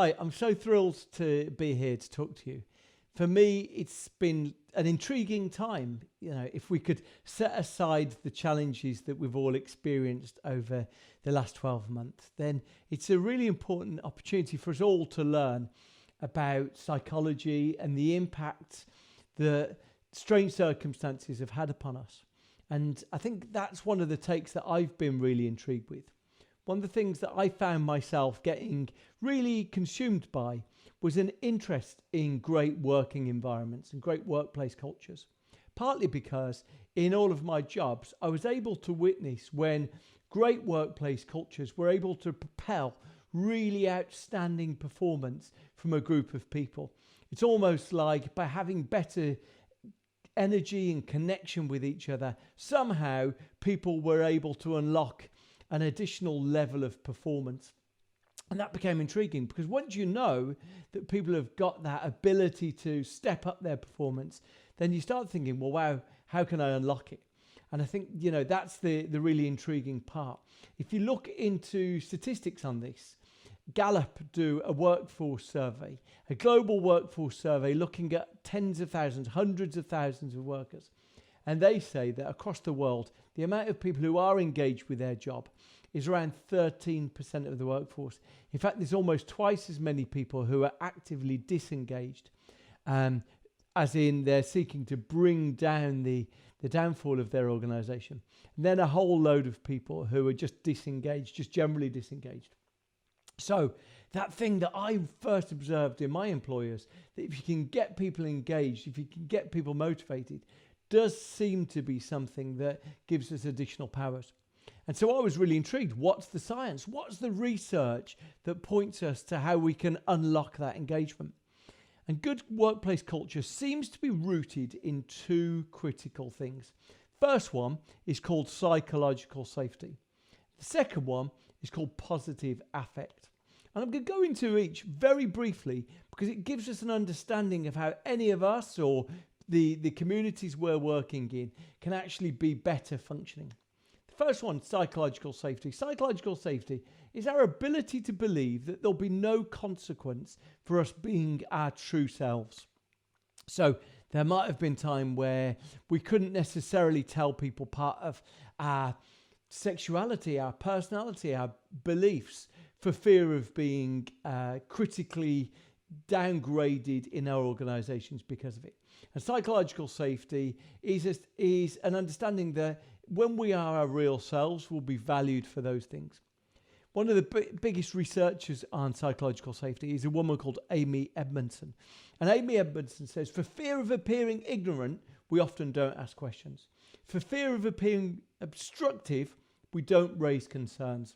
Hi, I'm so thrilled to be here to talk to you. For me, it's been an intriguing time. If we could set aside the challenges that we've all experienced over the last 12 months, then it's a really important opportunity for us all to learn about psychology and the impact that strange circumstances have had upon us. And I think that's one of the takes that I've been really intrigued with. One of the things that I found myself getting really consumed by was an interest in great working environments and great workplace cultures. Partly because in all of my jobs, I was able to witness when great workplace cultures were able to propel really outstanding performance from a group of people. It's almost like by having better energy and connection with each other, somehow people were able to unlock an additional level of performance. And that became intriguing because once you know that people have got that ability to step up their performance, then you start thinking, well, wow, how can I unlock it? And I think, that's the really intriguing part. If you look into statistics on this, Gallup do a workforce survey, a global workforce survey looking at tens of thousands, hundreds of thousands of workers. And they say that across the world, the amount of people who are engaged with their job is around 13% of the workforce. In fact, there's almost twice as many people who are actively disengaged, as in they're seeking to bring down the downfall of their organization. And then a whole load of people who are just disengaged, just generally disengaged. So that thing that I first observed in my employers, that if you can get people engaged, if you can get people motivated, does seem to be something that gives us additional powers. And so I was really intrigued. What's the science? What's the research that points us to how we can unlock that engagement? And good workplace culture seems to be rooted in two critical things. First one is called psychological safety. The second one is called positive affect. And I'm going to go into each very briefly because it gives us an understanding of how any of us or the communities we're working in can actually be better functioning. The first one, psychological safety. Psychological safety is our ability to believe that there'll be no consequence for us being our true selves. So there might have been time where we couldn't necessarily tell people part of our sexuality, our personality, our beliefs for fear of being critically downgraded in our organizations because of it. And psychological safety is an understanding that when we are our real selves, we'll be valued for those things. One of the biggest researchers on psychological safety is a woman called Amy Edmondson. And Amy Edmondson says, for fear of appearing ignorant, we often don't ask questions. For fear of appearing obstructive, we don't raise concerns.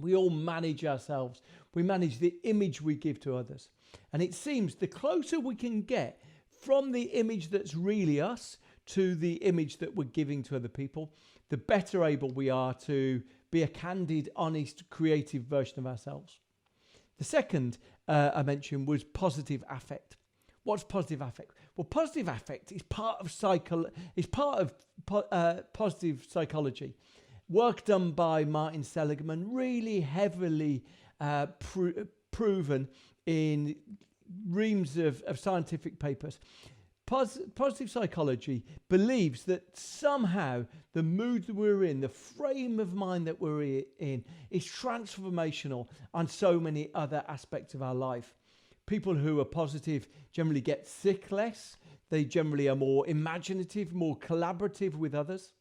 We all manage ourselves. We manage the image we give to others. And it seems the closer we can get from the image that's really us to the image that we're giving to other people, the better able we are to be a candid, honest, creative version of ourselves. The second I mentioned was positive affect. What's positive affect? Well, positive affect is part of positive psychology. Work done by Martin Seligman, really heavily proven in reams of scientific papers. Positive psychology believes that somehow the mood that we're in, the frame of mind that we're in, is transformational on so many other aspects of our life. People who are positive generally get sick less. They generally are more imaginative, more collaborative with others.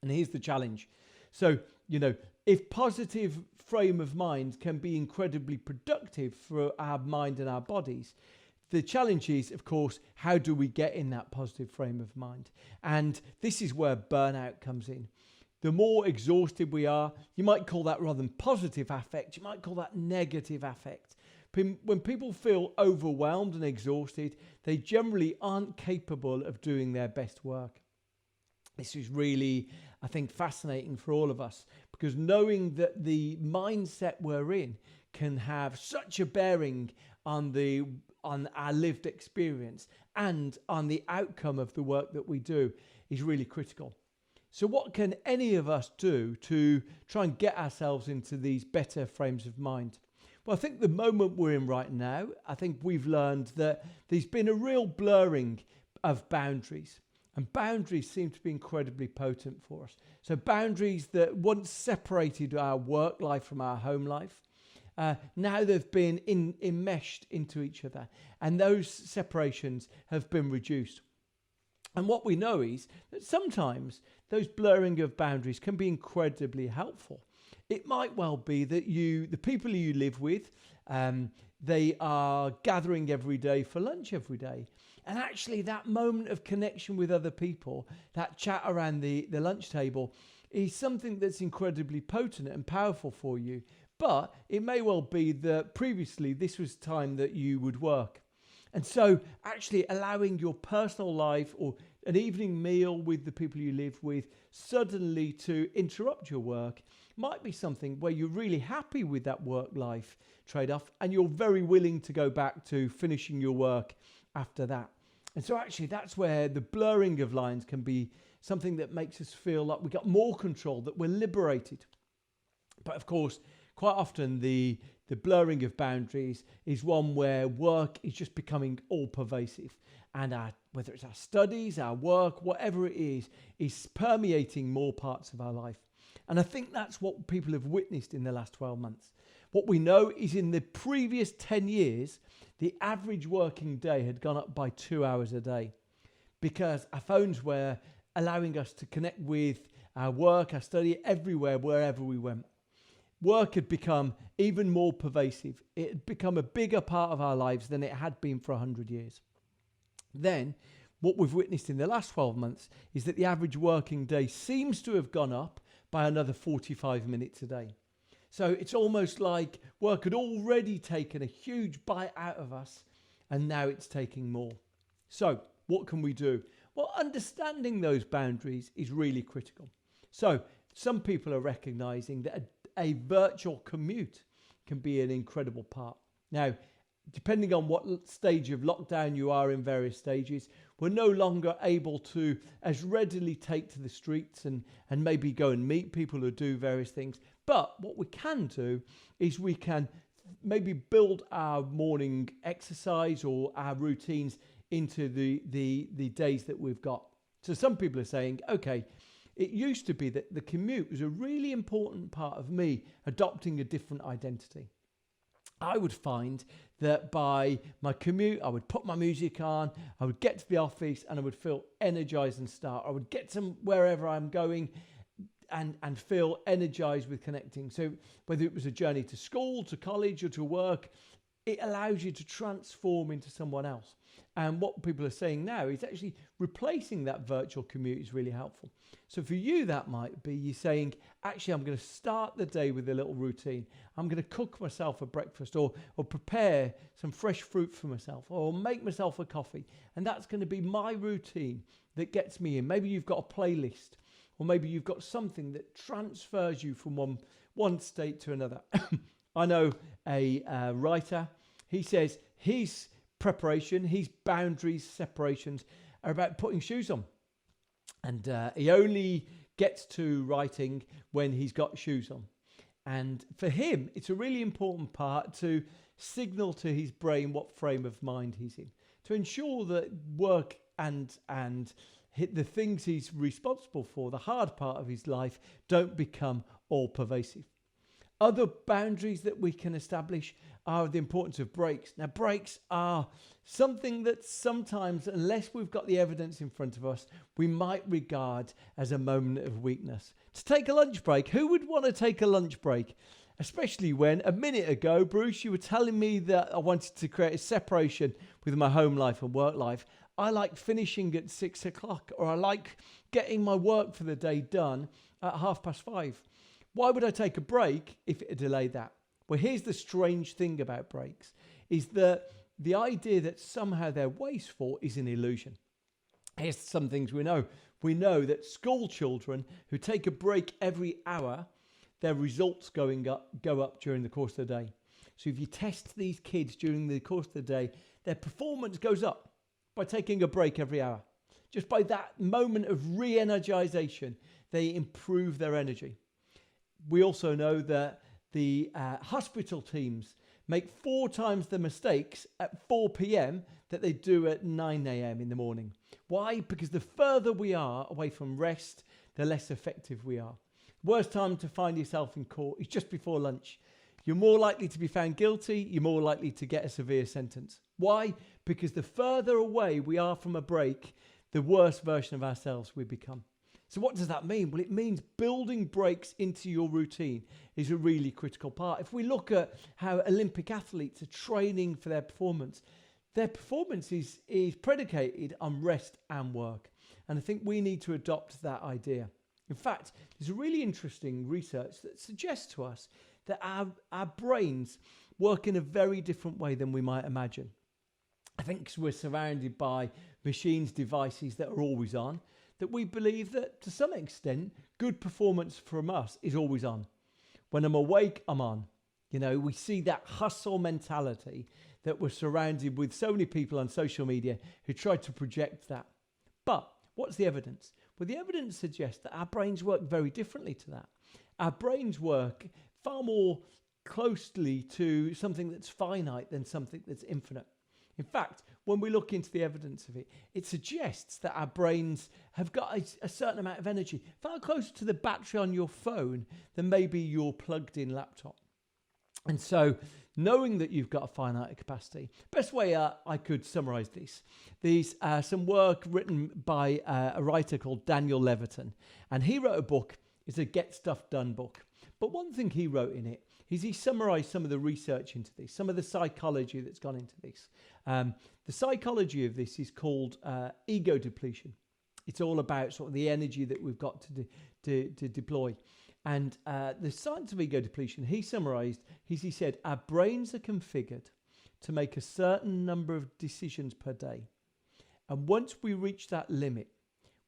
And here's the challenge. So, if positive frame of mind can be incredibly productive for our mind and our bodies, the challenge is, of course, how do we get in that positive frame of mind? And this is where burnout comes in. The more exhausted we are, you might call that rather than positive affect, you might call that negative affect. When people feel overwhelmed and exhausted, they generally aren't capable of doing their best work. This is really, I think, fascinating for all of us because knowing that the mindset we're in can have such a bearing on our lived experience and on the outcome of the work that we do is really critical. So what can any of us do to try and get ourselves into these better frames of mind? Well, I think the moment we're in right now, I think we've learned that there's been a real blurring of boundaries. And boundaries seem to be incredibly potent for us. So boundaries that once separated our work life from our home life, now they've been enmeshed into each other. And those separations have been reduced. And what we know is that sometimes those blurring of boundaries can be incredibly helpful. It might well be that the people you live with, they are gathering every day for lunch every day. And actually that moment of connection with other people, that chat around the lunch table, is something that's incredibly potent and powerful for you. But it may well be that previously this was time that you would work. And so actually allowing your personal life or an evening meal with the people you live with suddenly to interrupt your work might be something where you're really happy with that work-life trade-off and you're very willing to go back to finishing your work after that. And so actually that's where the blurring of lines can be something that makes us feel like we got more control, that we're liberated. But of course, quite often the blurring of boundaries is one where work is just becoming all pervasive. And whether it's our studies, our work, whatever it is permeating more parts of our life. And I think that's what people have witnessed in the last 12 months. What we know is in the previous 10 years, the average working day had gone up by 2 hours a day because our phones were allowing us to connect with our work, our study, everywhere, wherever we went. Work had become even more pervasive. It had become a bigger part of our lives than it had been for 100 years. Then, what we've witnessed in the last 12 months is that the average working day seems to have gone up by another 45 minutes a day. So it's almost like work had already taken a huge bite out of us, and now it's taking more. So what can we do? Well, understanding those boundaries is really critical. So some people are recognizing that a virtual commute can be an incredible part. Now, depending on what stage of lockdown you are in various stages, we're no longer able to as readily take to the streets and maybe go and meet people who do various things. But what we can do is we can maybe build our morning exercise or our routines into the days that we've got. So some people are saying, okay, it used to be that the commute was a really important part of me adopting a different identity. I would find that by my commute, I would put my music on, I would get to the office and I would feel energized and start. I would get to wherever I'm going and feel energized with connecting. So whether it was a journey to school, to college or to work, it allows you to transform into someone else. And what people are saying now is actually replacing that virtual commute is really helpful. So for you, that might be you saying, actually, I'm going to start the day with a little routine. I'm going to cook myself a breakfast or prepare some fresh fruit for myself or make myself a coffee. And that's going to be my routine that gets me in. Maybe you've got a playlist or maybe you've got something that transfers you from one state to another. I know a writer, he says his preparation, his boundaries, separations are about putting shoes on. And he only gets to writing when he's got shoes on. And for him, it's a really important part to signal to his brain what frame of mind he's in, to ensure that work and the things he's responsible for, the hard part of his life, don't become all pervasive. Other boundaries that we can establish are the importance of breaks. Now, breaks are something that sometimes, unless we've got the evidence in front of us, we might regard as a moment of weakness. To take a lunch break, who would want to take a lunch break? Especially when a minute ago, Bruce, you were telling me that I wanted to create a separation with my home life and work life. I like finishing at 6 o'clock, or I like getting my work for the day done at 5:30. Why would I take a break if it delayed that? Well, here's the strange thing about breaks, is that the idea that somehow they're wasteful is an illusion. Here's some things we know. We know that school children who take a break every hour, their results go up during the course of the day. So if you test these kids during the course of the day, their performance goes up by taking a break every hour. Just by that moment of re-energization, they improve their energy. We also know that the hospital teams make 4 times the mistakes at 4 p.m. that they do at 9 a.m. in the morning. Why? Because the further we are away from rest, the less effective we are. Worst time to find yourself in court is just before lunch. You're more likely to be found guilty. You're more likely to get a severe sentence. Why? Because the further away we are from a break, the worse version of ourselves we become. So what does that mean? Well, it means building breaks into your routine is a really critical part. If we look at how Olympic athletes are training for their performance is predicated on rest and work. And I think we need to adopt that idea. In fact, there's a really interesting research that suggests to us that our brains work in a very different way than we might imagine. I think because we're surrounded by machines, devices that are always on, that we believe that to some extent, good performance from us is always on. When I'm awake, I'm on. You know, we see that hustle mentality that we're surrounded with so many people on social media who try to project that. But what's the evidence? Well, the evidence suggests that our brains work very differently to that. Our brains work far more closely to something that's finite than something that's infinite. In fact, when we look into the evidence of it, it suggests that our brains have got a certain amount of energy, far closer to the battery on your phone than maybe your plugged-in laptop. And so, knowing that you've got a finite capacity, best way I could summarize this, there's some work written by a writer called Daniel Levitin, and he wrote a book. It's a Get Stuff Done book. But one thing he wrote in it is he summarized some of the research into this, some of the psychology that's gone into this. The psychology of this is called ego depletion. It's all about sort of the energy that we've got to deploy. And the science of ego depletion, he summarized, he said, our brains are configured to make a certain number of decisions per day. And once we reach that limit,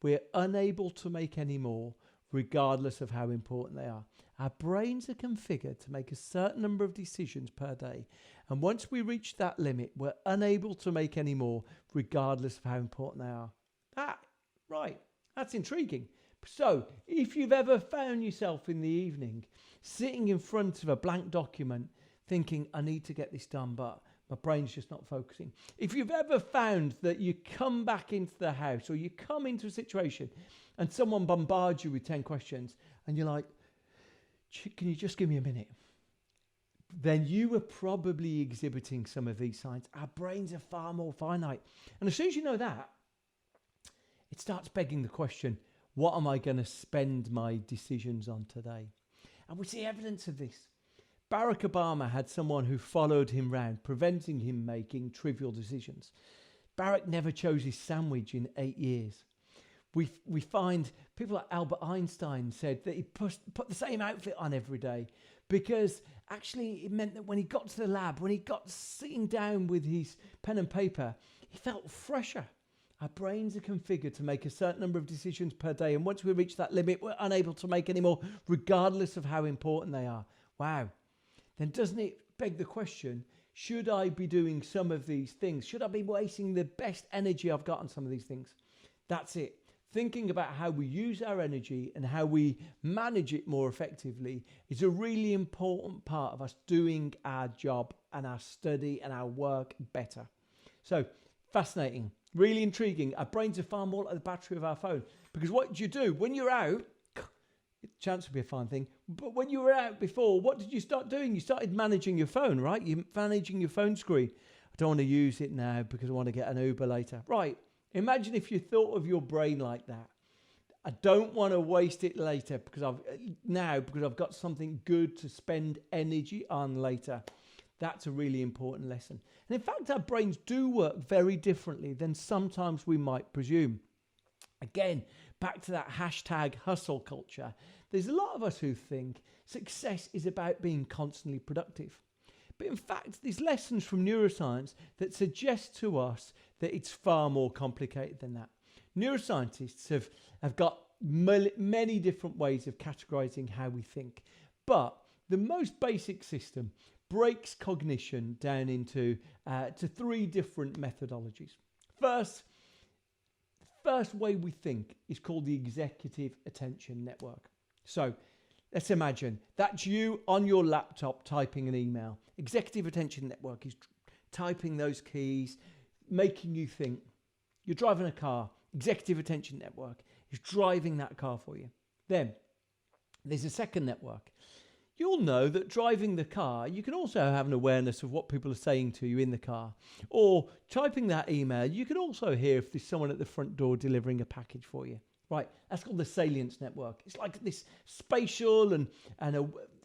we're unable to make any more, regardless of how important they are. Our brains are configured to make a certain number of decisions per day. And once we reach that limit, we're unable to make any more, regardless of how important they are. That's intriguing. So, if you've ever found yourself in the evening sitting in front of a blank document thinking, I need to get this done, but my brain's just not focusing. If you've ever found that you come back into the house or you come into a situation and someone bombards you with 10 questions and you're like, can you just give me a minute? Then you are probably exhibiting some of these signs. Our brains are far more finite. And as soon as you know that, it starts begging the question, what am I going to spend my decisions on today? And we see evidence of this. Barack Obama had someone who followed him round, preventing him making trivial decisions. Barack never chose his sandwich in 8 years. We find people like Albert Einstein said that he put the same outfit on every day because actually it meant that when he got to the lab, when he got sitting down with his pen and paper, he felt fresher. Our brains are configured to make a certain number of decisions per day, and once we reach that limit, we're unable to make any more, regardless of how important they are. Wow. Then doesn't it beg the question, should I be doing some of these things? Should I be wasting the best energy I've got on some of these things? That's it. Thinking about how we use our energy and how we manage it more effectively is a really important part of us doing our job and our study and our work better. So, fascinating. Really intriguing. Our brains are far more like the battery of our phone. Because what do you do? When you're out, chance would be a fine thing, but when you were out before, what did you start doing? You started managing your phone, right? You're managing your phone screen. I don't want to use it now because I want to get an Uber later. Right. Imagine if you thought of your brain like that. I don't want to waste it later because I've got something good to spend energy on later. That's a really important lesson. And in fact, our brains do work very differently than sometimes we might presume. Again, back to that hashtag hustle culture. There's a lot of us who think success is about being constantly productive. But in fact, there's lessons from neuroscience that suggest to us that it's far more complicated than that. Neuroscientists have got many different ways of categorizing how we think. But the most basic system breaks cognition down into to 3 different methodologies. First way we think is called the executive attention network. So Let's imagine that's you on your laptop typing an email. Executive attention network is typing those keys, making you think. You're driving a car. Executive attention network is driving that car for you. Then there's a second network. You'll know that driving the car, you can also have an awareness of what people are saying to you in the car. Or typing that email, you can also hear if there's someone at the front door delivering a package for you. Right, that's called the Salience network. It's like this spatial and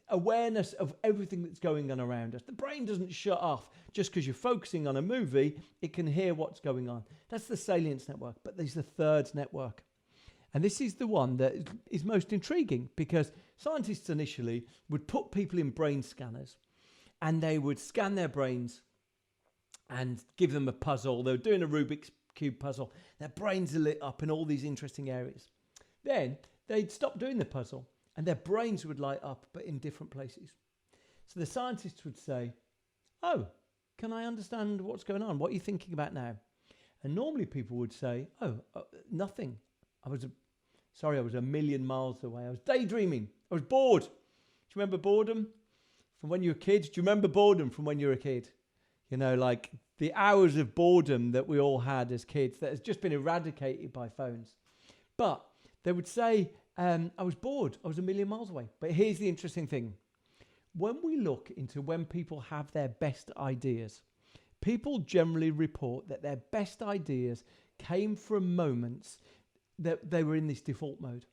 awareness of everything that's going on around us. The brain doesn't shut off just because you're focusing on a movie. It can hear what's going on. That's the Salience network. But there's the third network. And this is the one that is most intriguing, because scientists initially would put people in brain scanners and they would scan their brains and give them a puzzle. They were doing a Rubik's Cube puzzle. Their brains are lit up in all these interesting areas. Then they'd stop doing the puzzle and their brains would light up, but in different places. So the scientists would say, "Oh, can I understand what's going on? What are you thinking about now?" And normally people would say, nothing. I was a million miles away. I was daydreaming. I was bored. Do you remember boredom from when you were a kid? Do you remember boredom from when you were a kid? You know, like the hours of boredom that we all had as kids that has just been eradicated by phones. But they would say, I was bored. I was a million miles away. But here's the interesting thing. When we look into when people have their best ideas, people generally report that their best ideas came from moments that they were in this default mode.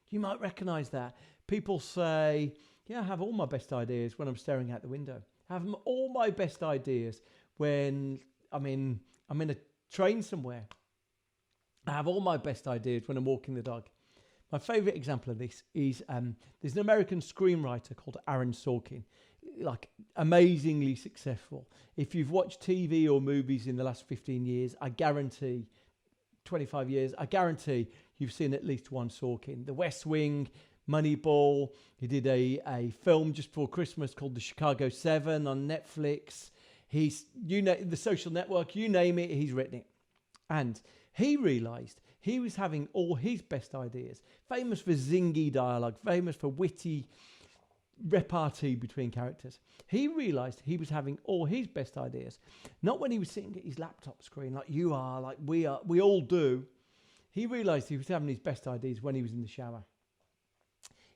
You might recognize that. People say, I have all my best ideas when I'm staring out the window. I have all my best ideas when I'm in a train somewhere. I have all my best ideas when I'm walking the dog. My favorite example of this is there's an American screenwriter called Aaron Sorkin, like amazingly successful. If you've watched TV or movies in the last 15 years, 25 years, I guarantee you've seen at least one Sorkin. The West Wing, Moneyball. He did a film just before Christmas called The Chicago 7 on Netflix. The Social Network, you name it, he's written it. And he realised he was having all his best ideas. Famous for zingy dialogue, famous for witty repartee between characters. He realised he was having all his best ideas, not when he was sitting at his laptop screen like you are, like we all do. He realised he was having his best ideas when he was in the shower.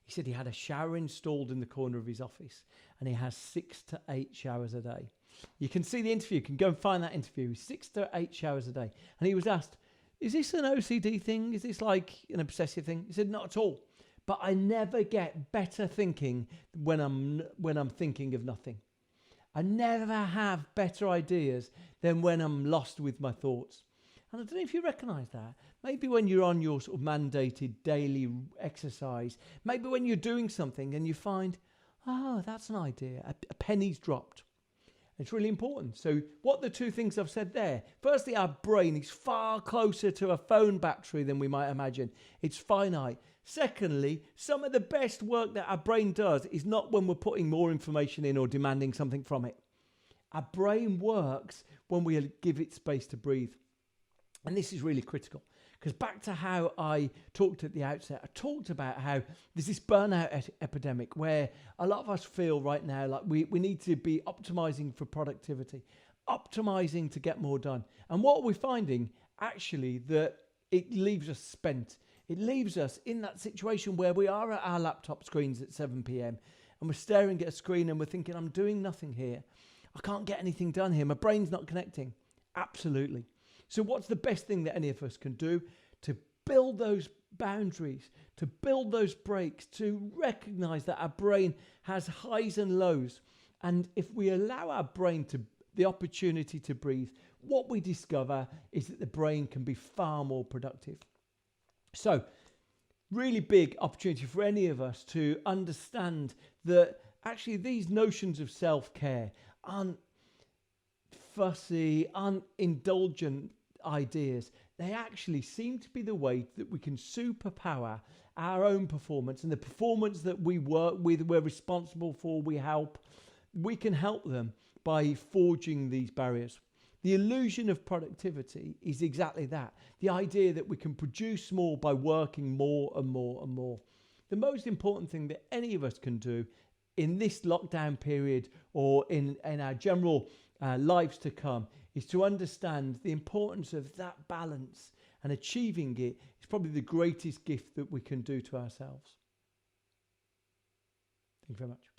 He said he had a shower installed in the corner of his office and he has 6 to 8 showers a day. You can see the interview. You can go and find that interview. 6 to 8 showers a day. And he was asked, is this an OCD thing? Is this like an obsessive thing? He said, not at all. But I never get better thinking when I'm thinking of nothing. I never have better ideas than when I'm lost with my thoughts. And I don't know if you recognise that. Maybe when you're on your sort of mandated daily exercise, maybe when you're doing something and you find, that's an idea, a penny's dropped. It's really important. So what the two things I've said there? Firstly, our brain is far closer to a phone battery than we might imagine. It's finite. Secondly, some of the best work that our brain does is not when we're putting more information in or demanding something from it. Our brain works when we give it space to breathe. And this is really critical. Because back to how I talked at the outset, I talked about how there's this burnout epidemic where a lot of us feel right now like we need to be optimizing for productivity, optimizing to get more done. And what we're finding actually that it leaves us spent. It leaves us in that situation where we are at our laptop screens at 7 p.m. and we're staring at a screen and we're thinking, I'm doing nothing here. I can't get anything done here. My brain's not connecting. Absolutely. So what's the best thing that any of us can do to build those boundaries, to build those breaks, to recognize that our brain has highs and lows? And if we allow our brain the opportunity to breathe, what we discover is that the brain can be far more productive. So really big opportunity for any of us to understand that actually these notions of self-care aren't fussy, aren't indulgent ideas. They actually seem to be the way that we can superpower our own performance and the performance that we work with, we're responsible for, we can help them by forging these barriers. The illusion of productivity is exactly that. The idea that we can produce more by working more and more and more. the most important thing that any of us can do in this lockdown period or in our general lives to come is to understand the importance of that balance, and achieving it is probably the greatest gift that we can do to ourselves. Thank you very much.